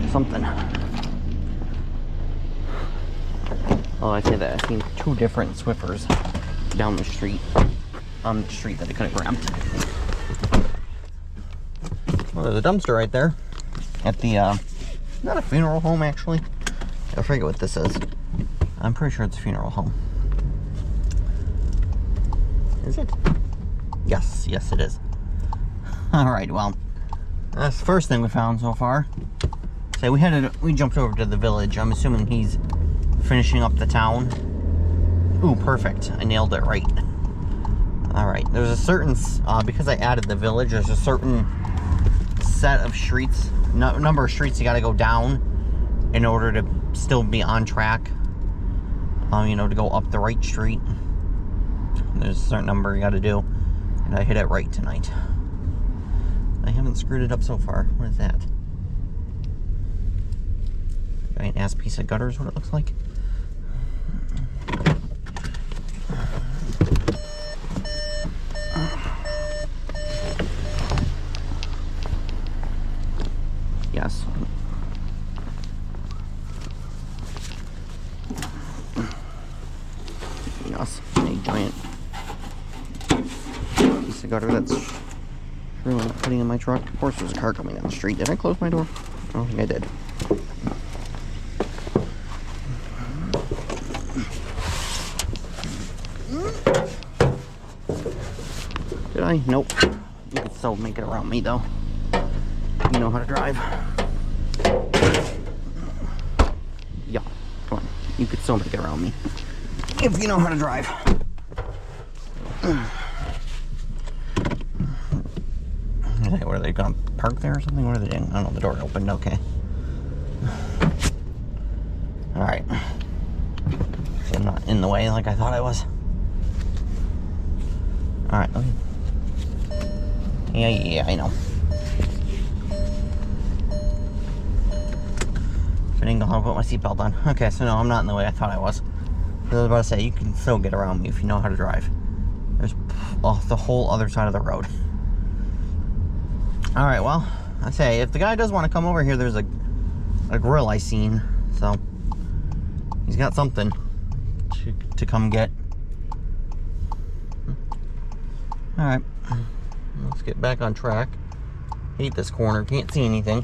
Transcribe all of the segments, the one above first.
something. Oh, I say that. I've seen 2 different Swiffers down the street. On the street that I could have grabbed. Well, there's a dumpster right there. At the, not a funeral home, actually. I forget what this is. I'm pretty sure it's a funeral home. Is it? Yes, yes it is. Alright, well, that's the first thing we found so far. So we jumped over to the village. I'm assuming he's finishing up the town. Ooh, perfect. I nailed it right. Alright, there's a certain, because I added the village, there's a certain set of streets, number of streets you gotta go down in order to still be on track. You know, to go up the right street. There's a certain number you gotta do. And I hit it right tonight. I haven't screwed it up so far. What is that? Giant ass piece of gutter is what it looks like. Yes. Yes, a giant piece of gutter that's really putting in my truck. Of course, there's a car coming down the street. Did I close my door? I don't think I did. Did I? Nope. You can still make it around me, though. You know how to drive. Yeah, come on. You could still make it around me. If you know how to drive. What are they gonna park there or something? What are they doing? I don't know, the door opened, okay. Alright. So I'm not in the way like I thought I was. Alright, okay. Yeah, I know. I didn't know how to put my seatbelt on. Okay, so no, I'm not in the way I thought I was. I was about to say, you can still get around me if you know how to drive. There's the whole other side of the road. Alright, well, I say, if the guy does want to come over here, there's a grill I seen. So, he's got something to come get. Alright, let's get back on track. Hate this corner, can't see anything.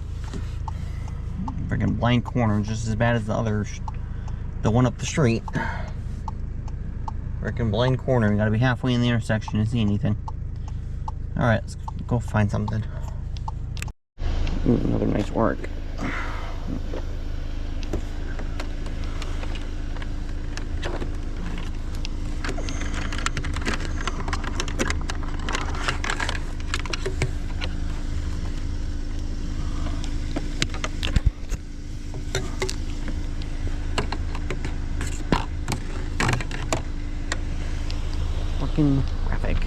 Freaking blind corner, just as bad as the other, the one up the street. Freaking blind corner, you gotta be halfway in the intersection to see anything. Alright, let's go find something. Ooh, another nice work. Fucking graphic.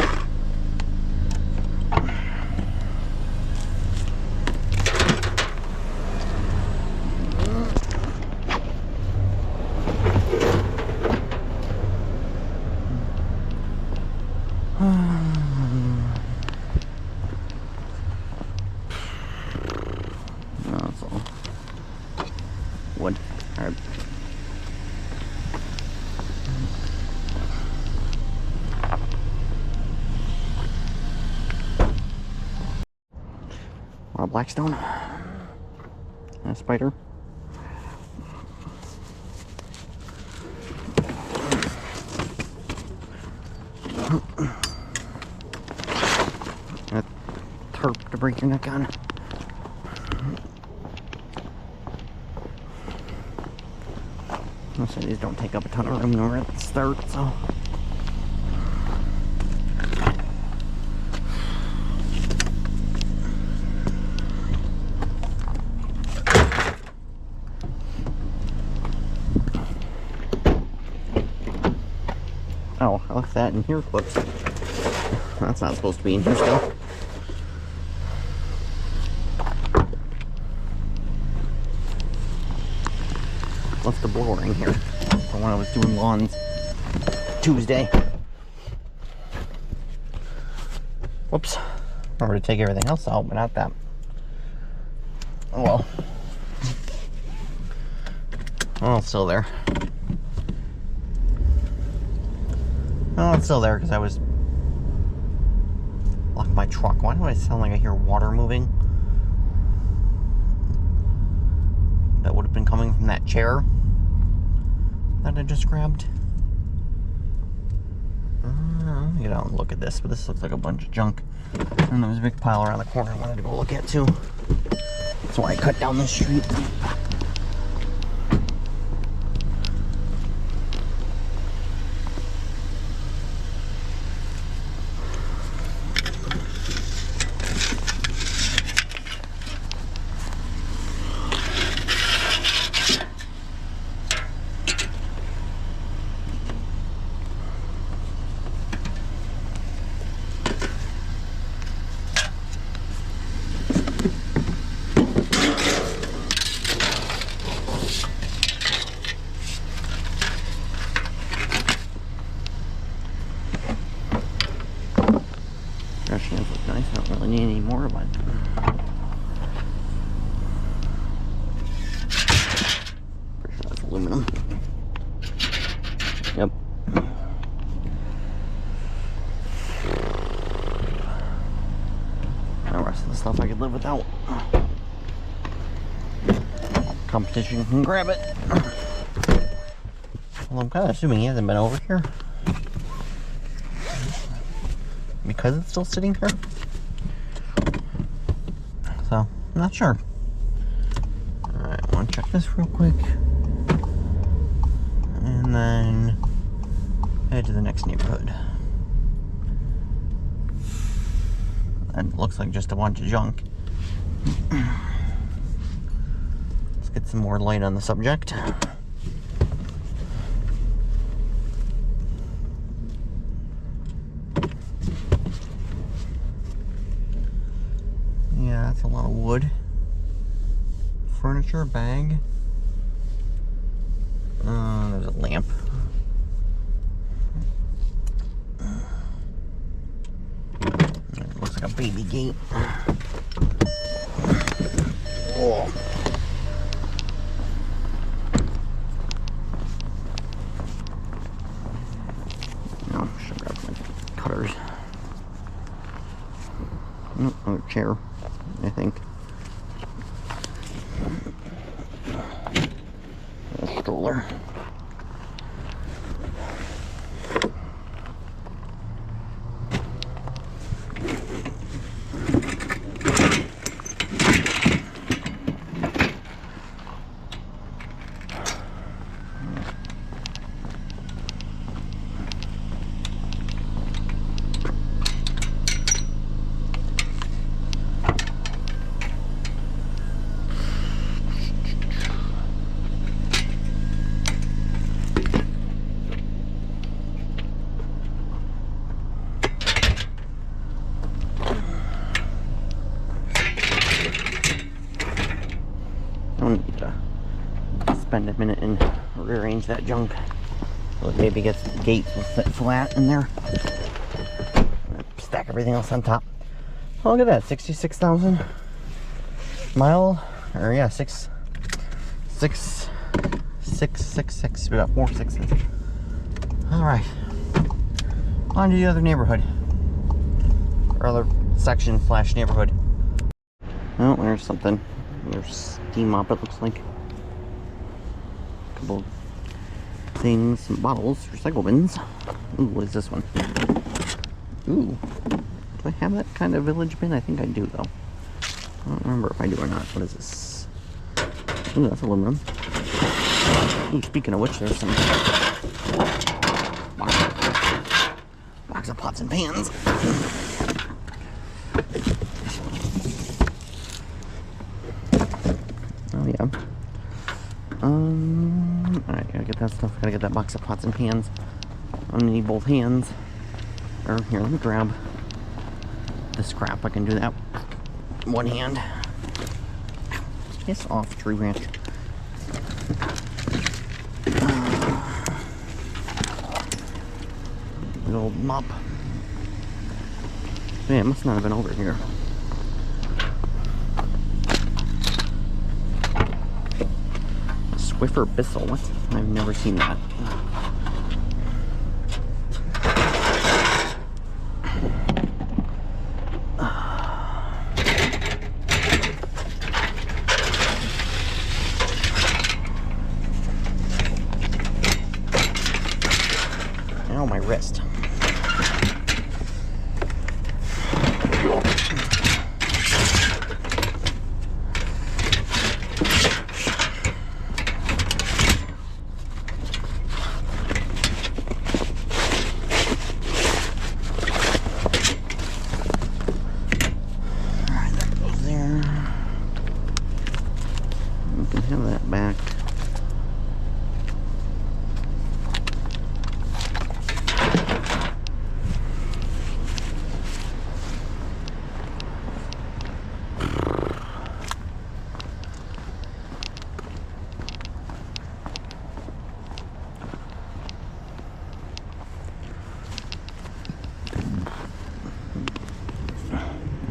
That's all wood. Alright. A blackstone and a spider. A tarp to break your neck on. Most of these don't take up a ton of room when we're at the start, so. Oh, I left that in here. Whoops. That's not supposed to be in here still. Left the blower in here from when I was doing lawns Tuesday. Whoops. Remember to take everything else out, but not that. Oh well. Oh, it's still there. Oh, it's still there because I was locked my truck. Why do I sound like I hear water moving? That would have been coming from that chair that I just grabbed. Get out and look at this, but this looks like a bunch of junk. And there was a big pile around the corner I wanted to go look at too. That's why I cut down the street. Trash cans look nice. I don't really need any more, but pretty sure that's aluminum. Yep. The rest of the stuff I could live without. Competition can grab it. Well, I'm kind of assuming he hasn't been over here because it's still sitting here. So, I'm not sure. Alright, I want to check this real quick. And then head to the next neighborhood. That looks like just a bunch of junk. Let's get some more light on the subject. Yeah, that's a lot of wood. Furniture, bag. There's a lamp. It looks like a baby gate. Oh. No, should grab my cutters. Oh, another chair, I think. A stroller. I need to spend a minute and rearrange that junk so it maybe gets the gate will sit flat in there. Stack everything else on top. Oh, look at that, 66,000 mile, or yeah, 666. We got 4 sixes. All right, on to the other neighborhood, or other section / neighborhood. Oh, there's something. There's steam mop, it looks like. A couple things, some bottles, recycle bins. Ooh, what is this one? Ooh, do I have that kind of village bin? I think I do, though. I don't remember if I do or not. What is this? Ooh, that's aluminum. Ooh, speaking of which, there's some box of pots and pans. Oh, yeah. Alright, gotta get that stuff. Gotta get that box of pots and pans. I'm gonna need both hands. Or, here, let me grab this crap. I can do that one hand. Piss off, tree branch. Good old mop. Yeah, it must not have been over here. Swiffer Bissell. What? I've never seen that. Ow, my wrist. Back.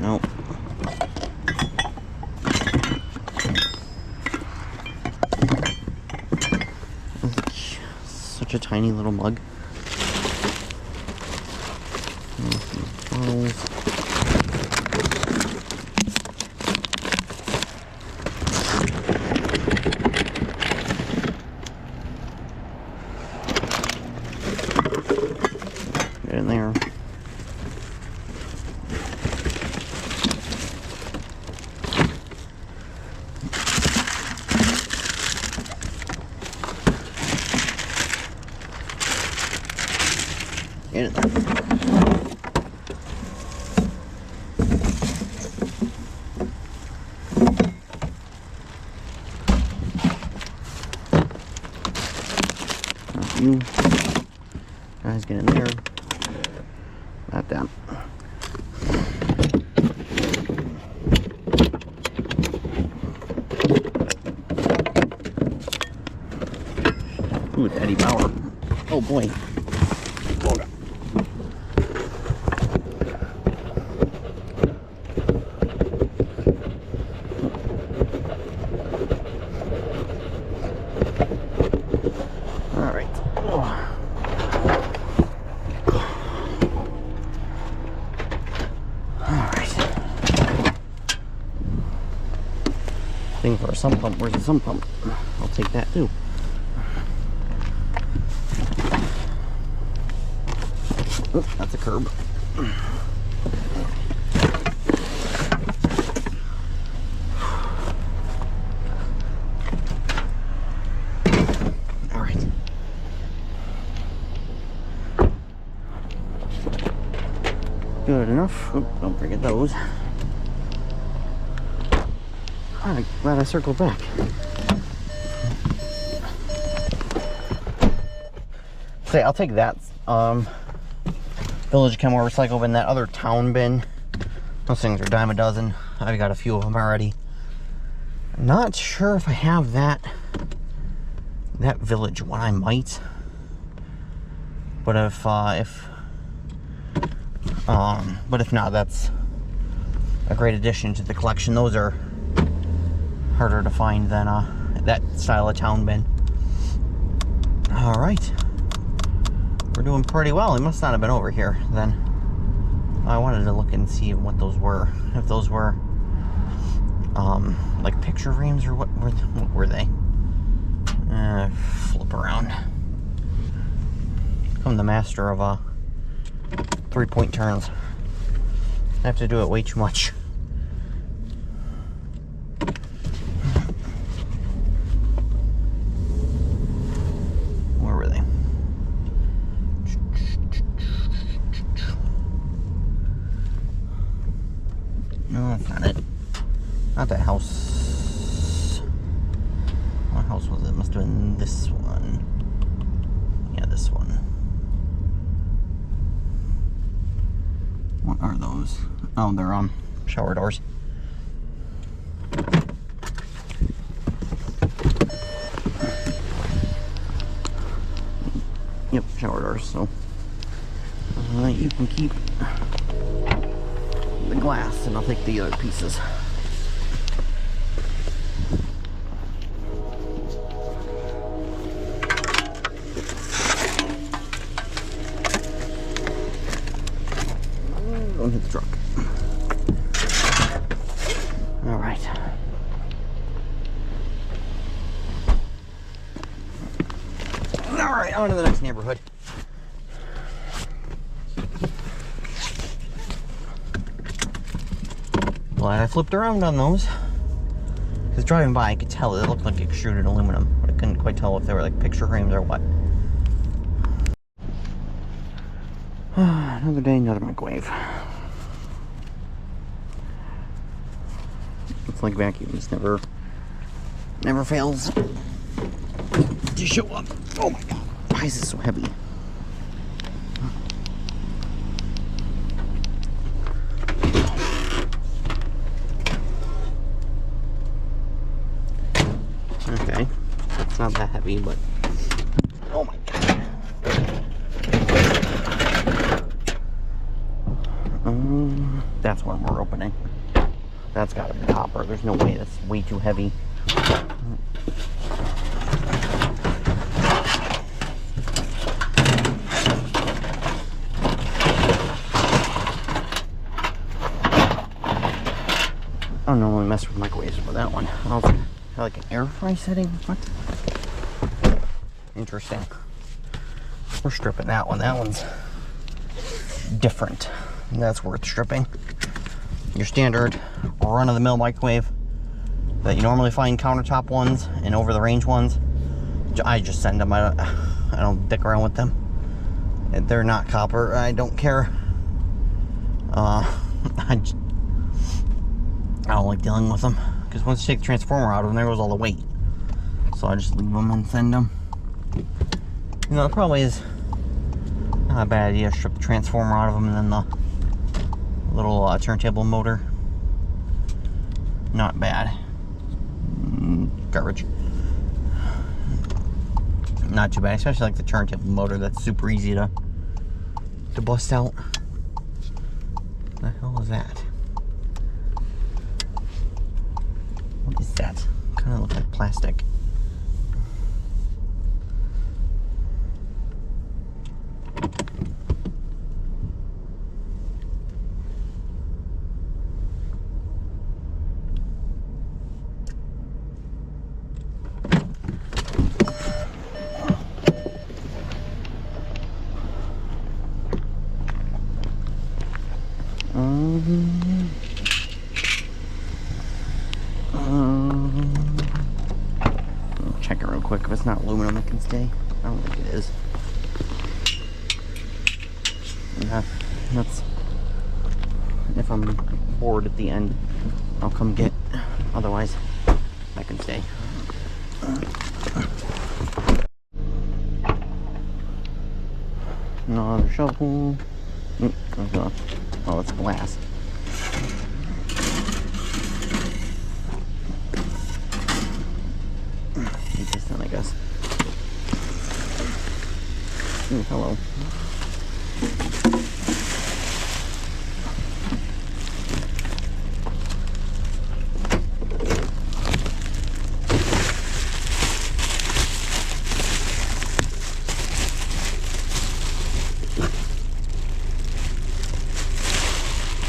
Nope. Such a tiny little mug. Get in there. Get in there. You guys get in there. That down. Ooh, it's Eddie Bauer. Oh boy. Thing for a sump pump. Where's the sump pump? I'll take that too. Oop, that's a curb. All right. Good enough. Oop, don't forget those. I'm glad I circled back. Say, I'll take that Village Kenmore recycle bin, that other town bin. Those things are a dime a dozen. I've got a few of them already. I'm not sure if I have that Village one. I might, but if not, that's a great addition to the collection. Those are harder to find than that style of town bin. All right, we're doing pretty well. He must not have been over here then. I wanted to look and see what those were. If those were like picture frames or what were they? Flip around. I'm the master of 3-point turns. I have to do it way too much. No, that's not it. Not that house. What house was it? Must have been this one. Yeah, this one. What are those? Oh, they're shower doors. Yep, shower doors. So you can keep the glass, and I'll take the other pieces. right. All right, on to the next neighborhood. Glad I flipped around on those. Because driving by, I could tell it looked like extruded aluminum, but I couldn't quite tell if they were like picture frames or what. Another day, another microwave. It's like vacuums, never fails to show up. Oh my god, why is this so heavy? Okay, it's not that heavy, but oh my god. That's what we're opening. That's gotta be copper. There's no way, that's way too heavy. I don't normally mess with microwaves for that one. I was like an air fry setting? What? Interesting. We're stripping that one. That one's different. That's worth stripping. Your standard run-of-the-mill microwave that you normally find countertop ones and over-the-range ones, I just send them. I don't dick around with them. They're not copper. I don't care. I don't like dealing with them because once you take the transformer out of them, there goes all the weight. So I just leave them and send them. You know, it probably is not a bad idea to strip the transformer out of them and then the little turntable motor. Not bad. Garbage. Not too bad, especially like the turntable motor. That's super easy to bust out. What the hell is that? What is that? Kind of looks like plastic. Check it real quick. If it's not aluminum, it can stay. I don't think it is. Yeah, that's. If I'm bored at the end, I'll come get. Otherwise, I can stay. Another shovel. Oh, it's glass. This then, I guess. Ooh, hello.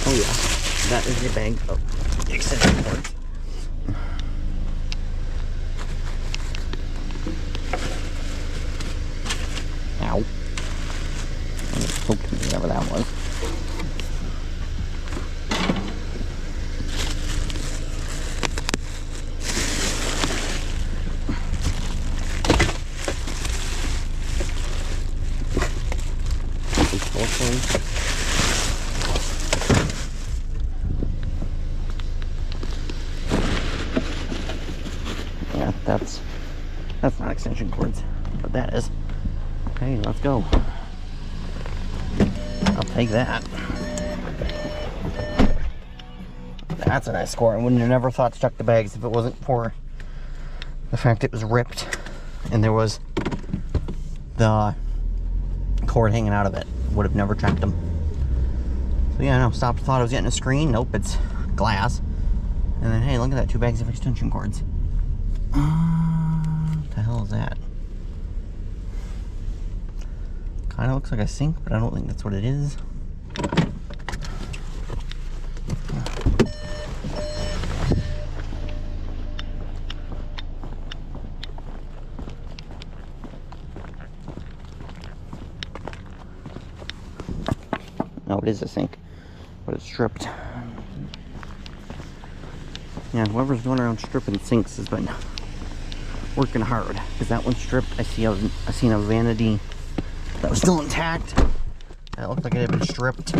Oh yeah, that is your bag of extension cords. Ow. I just poked me, whatever that was. Yeah, that's not extension cords, but that is. Okay, let's go. I'll take that. That's a nice score. I wouldn't have never thought to chuck the bags if it wasn't for the fact it was ripped and there was the cord hanging out of it. Would have never checked them. So yeah, no, stopped, thought I was getting a screen. Nope, it's glass. And then, hey, look at that, 2 bags of extension cords. What the hell is that? Kind of looks like a sink, but I don't think that's what it is. it is a sink, but it's stripped. Yeah, whoever's going around stripping sinks has been working hard, because that one's stripped. I seen a vanity that was still intact. That looked like it had been stripped.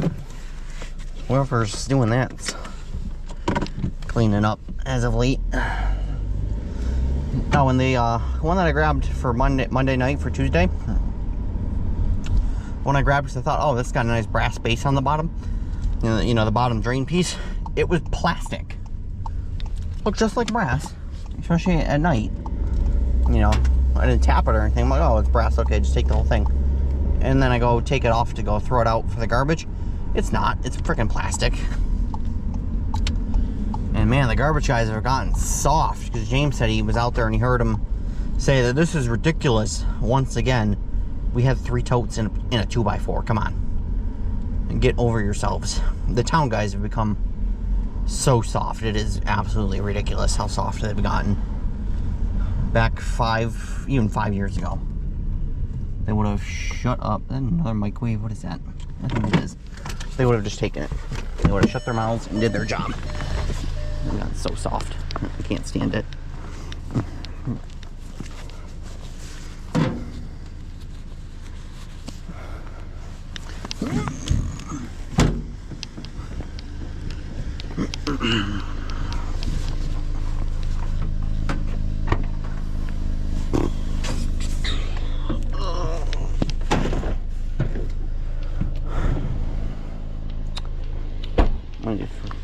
Whoever's doing that's cleaning up as of late. Oh, and the one that I grabbed for Monday night for Tuesday, when I grabbed it, I thought, oh, this got a nice brass base on the bottom. You know, the bottom drain piece. It was plastic. Looked just like brass, especially at night. You know, I didn't tap it or anything. I'm like, oh, it's brass. Okay, just take the whole thing. And then I go take it off to go throw it out for the garbage. It's not. It's freaking plastic. And man, the garbage guys have gotten soft, because James said he was out there and he heard him say that this is ridiculous. Once again, we have 3 totes in a 2x4. Come on. And get over yourselves. The town guys have become so soft. It is absolutely ridiculous how soft they've gotten. Back even 5 years ago, they would have shut up. Another microwave. What is that? I think it is. They would have just taken it. They would have shut their mouths and did their job. It got so soft. I can't stand it.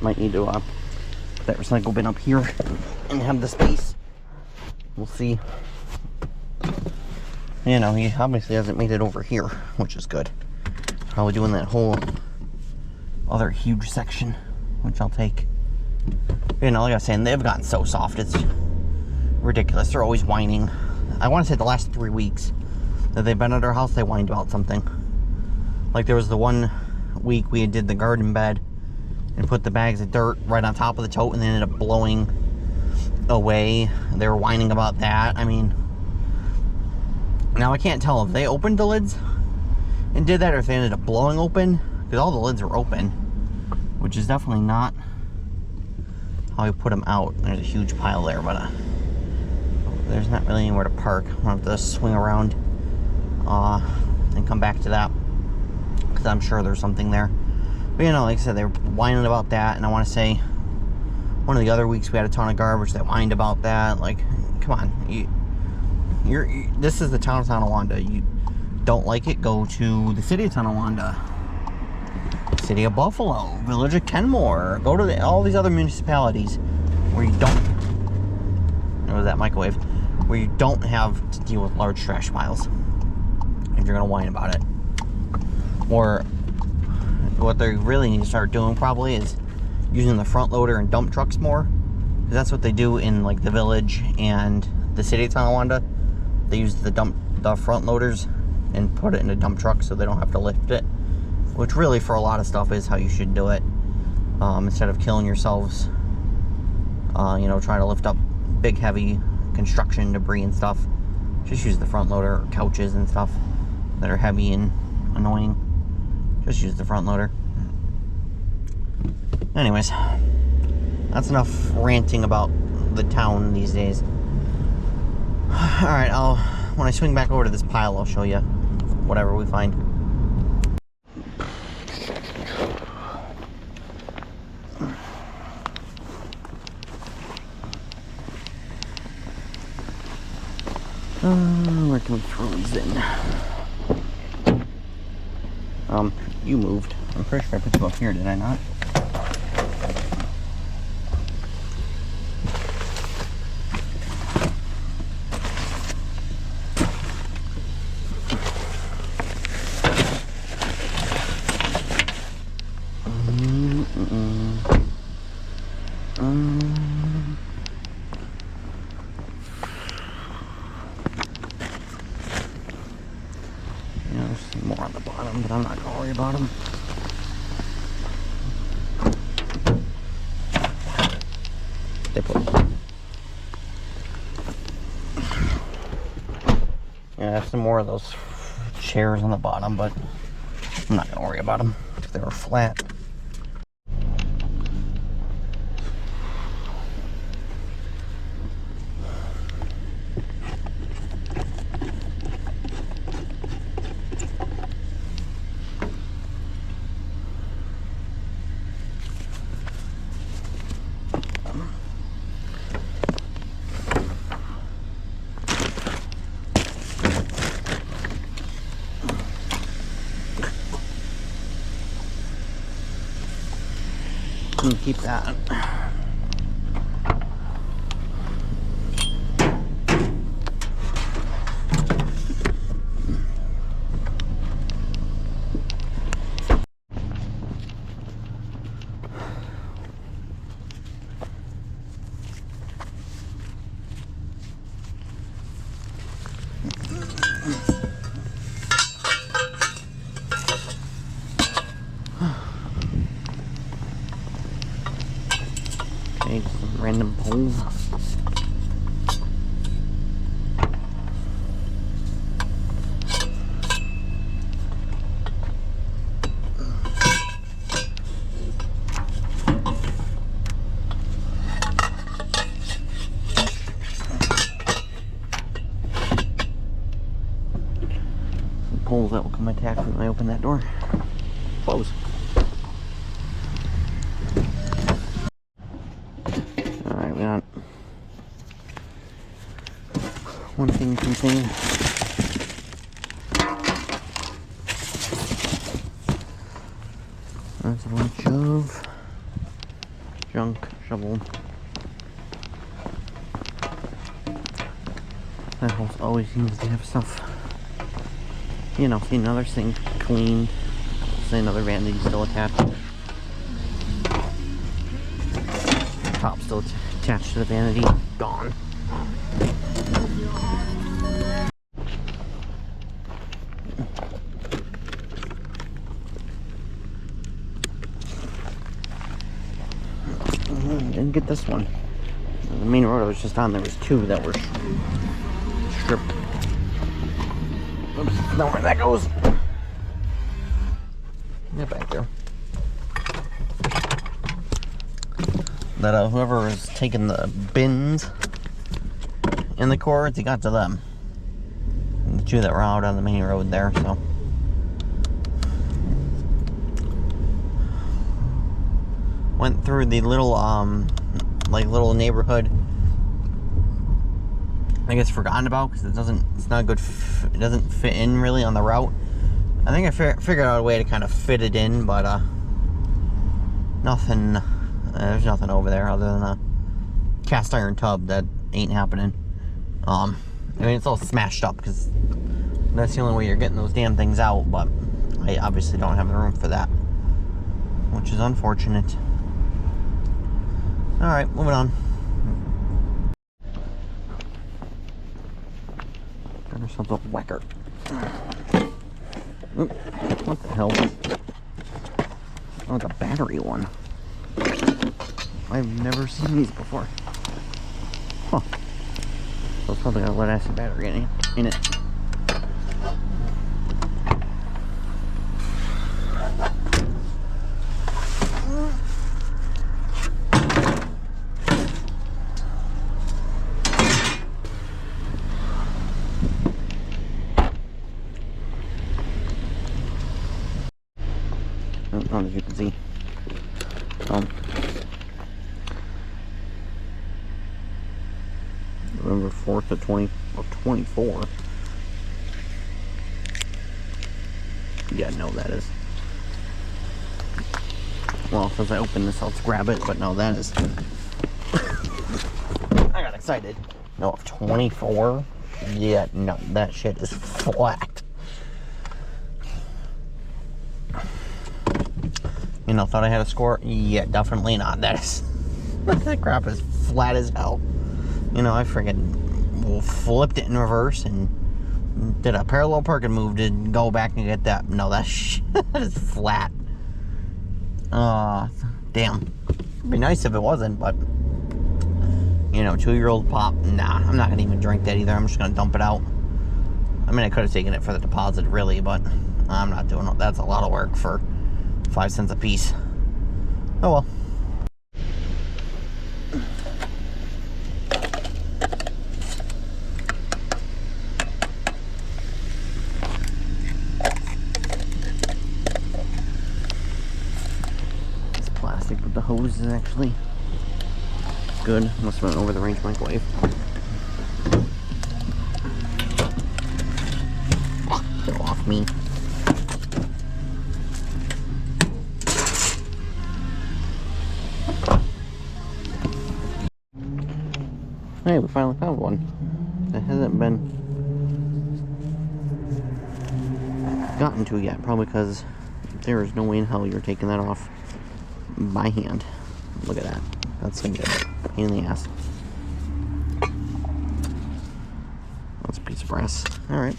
Might need to put that recycle bin up here and have the space. We'll see. You know, he obviously hasn't made it over here, which is good. Probably doing that whole other huge section, which I'll take. You know, like I was saying, they've gotten so soft, it's ridiculous. They're always whining. I want to say the last 3 weeks that they've been at our house, they whined about something. Like there was the one week we did the garden bed and put the bags of dirt right on top of the tote, and they ended up blowing away. They were whining about that. I mean, now I can't tell if they opened the lids and did that, or if they ended up blowing open, because all the lids were open, which is definitely not how we put them out. There's a huge pile there, but there's not really anywhere to park. I'm gonna have to swing around and come back to that, because I'm sure there's something there. But you know, like I said, they were whining about that, and I want to say one of the other weeks we had a ton of garbage that whined about that. Like, come on, this is the town of Tonawanda. You don't like it, go to the city of Tonawanda, city of Buffalo, village of Kenmore. Go to all these other municipalities where you don't. What was that microwave? Where you don't have to deal with large trash piles. If you're gonna whine about it, or what they really need to start doing probably is using the front loader and dump trucks more, because that's what they do in like the village and the city of Tonawanda. They use the front loaders and put it in a dump truck so they don't have to lift it, which really for a lot of stuff is how you should do it. Instead of killing yourselves, you know, trying to lift up big heavy construction debris and stuff, just use the front loader, or couches and stuff that are heavy and annoying. Just use the front loader. Anyways, that's enough ranting about the town these days. Alright, when I swing back over to this pile, I'll show you whatever we find. Where can we throw these in? You moved. I'm pretty sure I put you up here, did I not? There's more on the bottom, but I'm not gonna worry about them. They put. Yeah, I have some more of those chairs on the bottom, but I'm not gonna worry about them. They were flat. Keep that. Okay, some random poles. Poles that will come attack when I open that door. Close. Alright, we got one thing contained. That's a bunch of junk shovel. That house always seems to have stuff. You know, see another sink cleaned. See another vanity still attached. Top still attached to the vanity. Gone. Didn't get this one. The main road I was just on, there was two that were stripped. Oops, know where that goes. Get back there. That whoever was taking the bins in the cords, he got to them. And the two that were out on the main road there, so. Went through the little, like little neighborhood. I guess forgotten about because it's not a good, it doesn't fit in really on the route. I think I figured out a way to kind of fit it in, but nothing, there's nothing over there other than a cast iron tub that ain't happening. I mean, it's all smashed up because that's the only way you're getting those damn things out, but I obviously don't have the room for that, which is unfortunate. Alright, moving on. Got ourselves a whacker. Oop, what the hell? Oh, it's a battery one. I've never seen these before. Huh. So it's probably got a lead acid battery in it. As you can see, November 4th of 24. Yeah, no, that is. Well, since I opened this, I'll grab it, but no, that is. I got excited. No, of 24? Yeah, no, that shit is flat. You know, thought I had a score? Yeah, definitely not. That crap is flat as hell. You know, I friggin' flipped it in reverse and did a parallel parking move to go back and get that. No, that shit is flat. Damn. It'd be nice if it wasn't, but you know, 2-year-old pop, nah, I'm not gonna even drink that either. I'm just gonna dump it out. I mean, I could have taken it for the deposit, really, but I'm not doing it. That's a lot of work for 5 cents a piece. Oh well. This plastic with the hose is actually good. Must have went over the range microwave. Get off me. Hey, we finally found one that hasn't been gotten to yet. Probably because there is no way in hell you're taking that off by hand. Look at that. That's gonna be a pain in the ass. That's a piece of brass. Alright.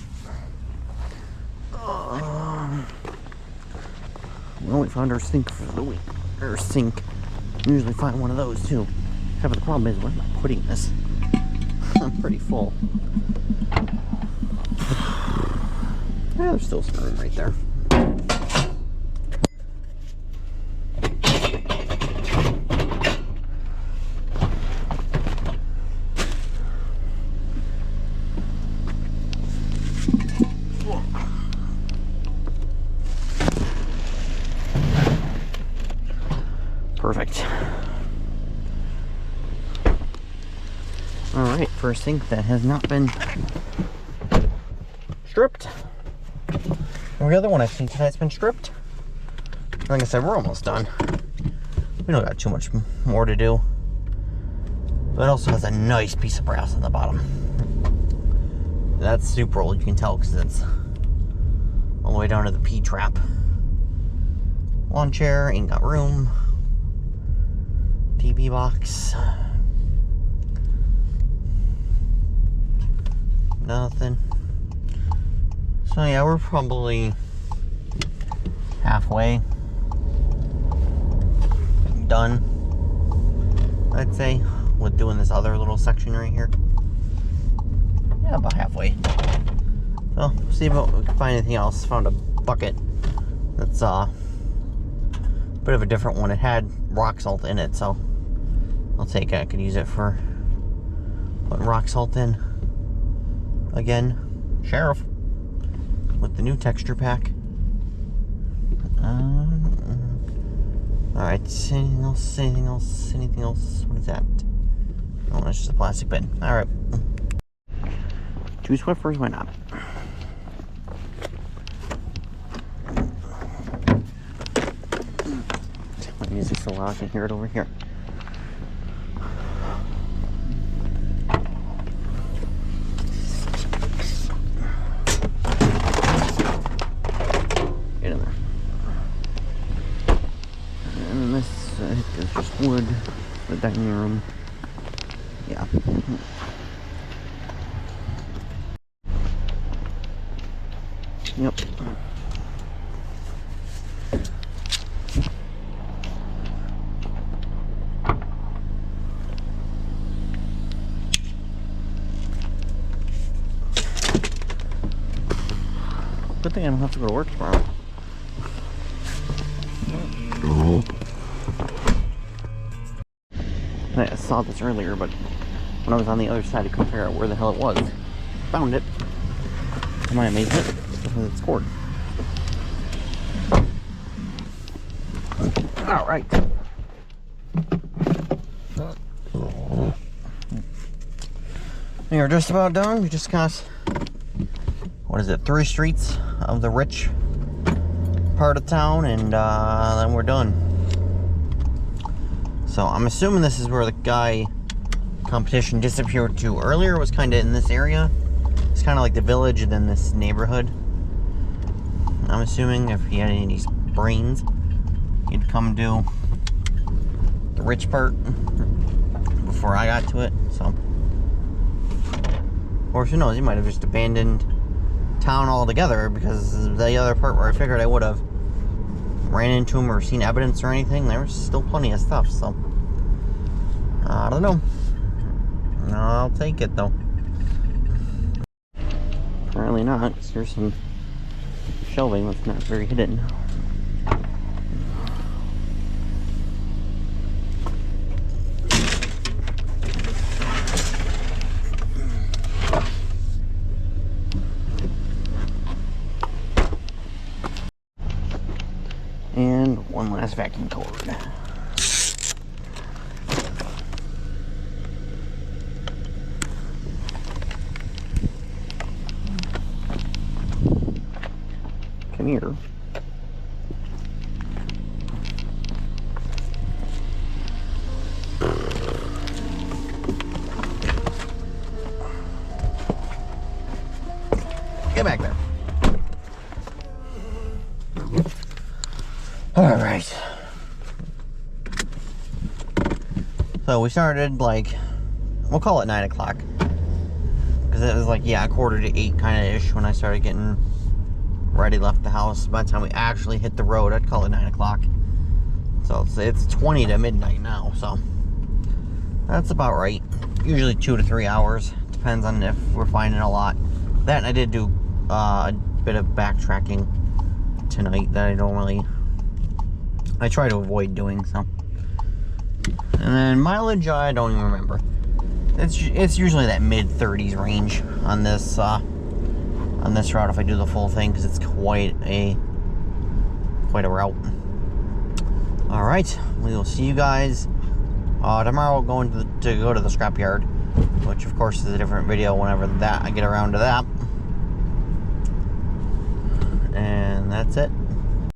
Well, we found our sink for the week. Our sink. Usually find one of those too. Except for the problem is, where am I putting this? I'm pretty full. Yeah, there's still some room right there. Perfect. Alright, first sink that has not been stripped. And the other one I think has been stripped. Like I said, we're almost done. We don't got too much more to do. But it also has a nice piece of brass on the bottom. That's super old, you can tell, because it's all the way down to the P-trap. Lawn chair, ain't got room. TV box. Nothing. So yeah, we're probably halfway done, I'd say, with doing this other little section right here. Yeah, about halfway. So, see if we can find anything else. Found a bucket that's a bit of a different one. It had rock salt in it, so I'll take it. I could use it for putting rock salt in. Again, Sheriff with the new texture pack. Alright, anything else? Anything else? Anything else? What is that? Oh, that's just a plastic bin. Alright. 2 Swiffers, why not? My music's so loud I can hear it over here. There's just wood, the dining room. Yeah. Yep. Good thing I don't have to go to work tomorrow. I saw this earlier, but when I was on the other side, I couldn't figure out where the hell it was. Found it. To my amazement, it's scored. Alright. We are just about done. We just got, what is it, 3 streets of the rich part of town, and then we're done. So I'm assuming this is where the guy competition disappeared to earlier. Was kind of in this area. It's kind of like the village and then this neighborhood. I'm assuming if he had any of these brains, he'd come do the rich part before I got to it. So, or who knows, he might have just abandoned town altogether, because the other part where I figured I would have ran into him or seen evidence or anything, there's still plenty of stuff, so I don't know. I'll take it though. Apparently not, because there's some shelving that's not very hidden. Nice vacuum cord. Come here. Get back there. All right. So we started like, we'll call it 9 o'clock. Because it was like, yeah, 7:45 kind of ish when I started getting ready, left the house. By the time we actually hit the road, I'd call it 9 o'clock. So it's 20 to midnight now, so that's about right. Usually 2 to 3 hours. Depends on if we're finding a lot. That, and I did do a bit of backtracking tonight that I try to avoid doing, so. And then mileage, I don't even remember. It's usually that mid-30s range on this route if I do the full thing, because it's quite a route. All right, we will see you guys tomorrow. Going to go to the scrapyard, which of course is a different video whenever I get around to that. And that's it.